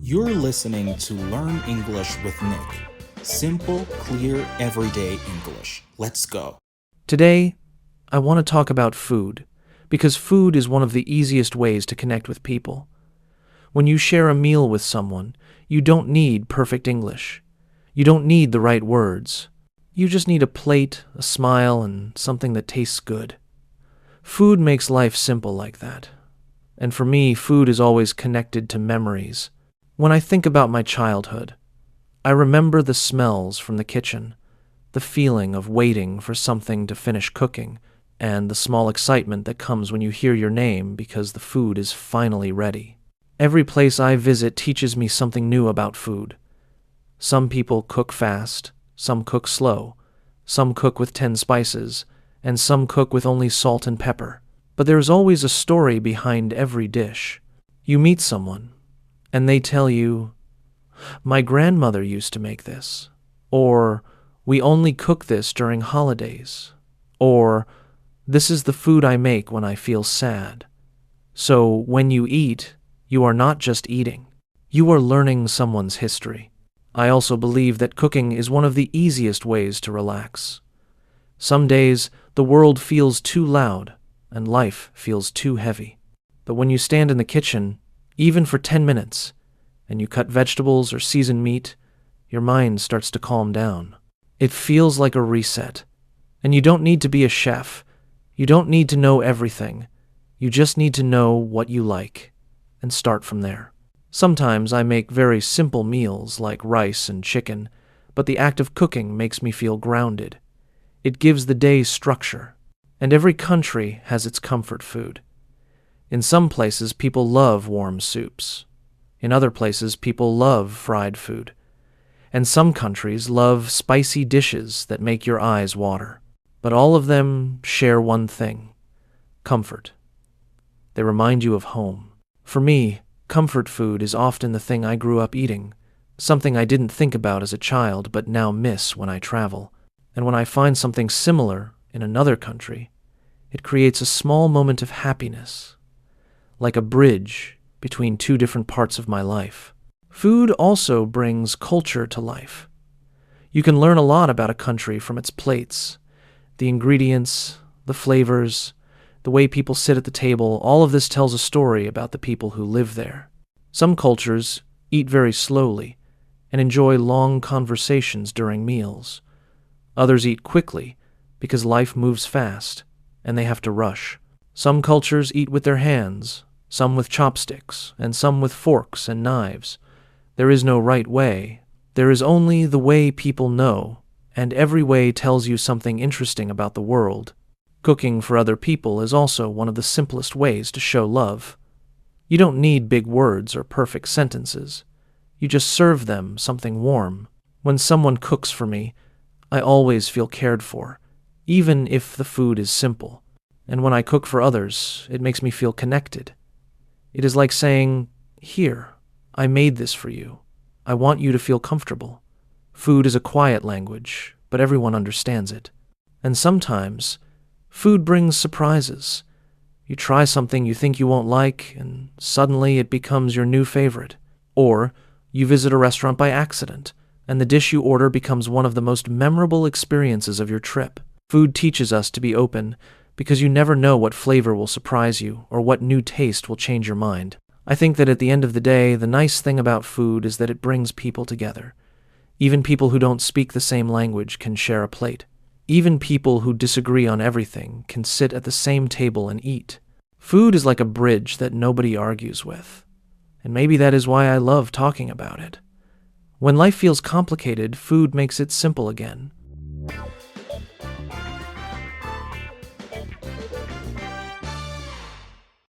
You're listening to Learn English with Nick. Simple, clear, everyday English. Let's go. Today, I want to talk about food, because food is one of the easiest ways to connect with people. When you share a meal with someone, you don't need perfect English. You don't need the right words. You just need a plate, a smile, and something that tastes good. Food makes life simple like that. And for me, food is always connected to memories. When I think about my childhood, I remember the smells from the kitchen, the feeling of waiting for something to finish cooking, and the small excitement that comes when you hear your name because the food is finally ready. Every place I visit teaches me something new about food. Some people cook fast, some cook slow, some cook with 10 spices, and some cook with only salt and pepper. But there is always a story behind every dish. You meet someone, and they tell you, "My grandmother used to make this," or "We only cook this during holidays," or "This is the food I make when I feel sad." So when you eat, you are not just eating. You are learning someone's history. I also believe that cooking is one of the easiest ways to relax. Some days, the world feels too loud, and life feels too heavy. But when you stand in the kitchen, even for 10 minutes, and you cut vegetables or season meat, your mind starts to calm down. It feels like a reset. And you don't need to be a chef. You don't need to know everything. You just need to know what you like, and start from there. Sometimes I make very simple meals like rice and chicken, but the act of cooking makes me feel grounded. It gives the day structure. And every country has its comfort food. In some places, people love warm soups. In other places, people love fried food. And some countries love spicy dishes that make your eyes water. But all of them share one thing: comfort. They remind you of home. For me, comfort food is often the thing I grew up eating, something I didn't think about as a child but now miss when I travel. And when I find something similar in another country, it creates a small moment of happiness, like a bridge between two different parts of my life. Food also brings culture to life. You can learn a lot about a country from its plates, the ingredients, the flavors, the way people sit at the table. All of this tells a story about the people who live there. Some cultures eat very slowly and enjoy long conversations during meals. Others eat quickly because life moves fast and they have to rush. Some cultures eat with their hands, some with chopsticks, and some with forks and knives. There is no right way. There is only the way people know, and every way tells you something interesting about the world. Cooking for other people is also one of the simplest ways to show love. You don't need big words or perfect sentences. You just serve them something warm. When someone cooks for me, I always feel cared for, even if the food is simple. And when I cook for others, it makes me feel connected. It is like saying, "Here, I made this for you. I want you to feel comfortable." Food is a quiet language, but everyone understands it. And sometimes, food brings surprises. You try something you think you won't like, and suddenly it becomes your new favorite. Or you visit a restaurant by accident, and the dish you order becomes one of the most memorable experiences of your trip. Food teaches us to be open, because you never know what flavor will surprise you or what new taste will change your mind. I think that at the end of the day, the nice thing about food is that it brings people together. Even people who don't speak the same language can share a plate. Even people who disagree on everything can sit at the same table and eat. Food is like a bridge that nobody argues with. And maybe that is why I love talking about it. When life feels complicated, food makes it simple again.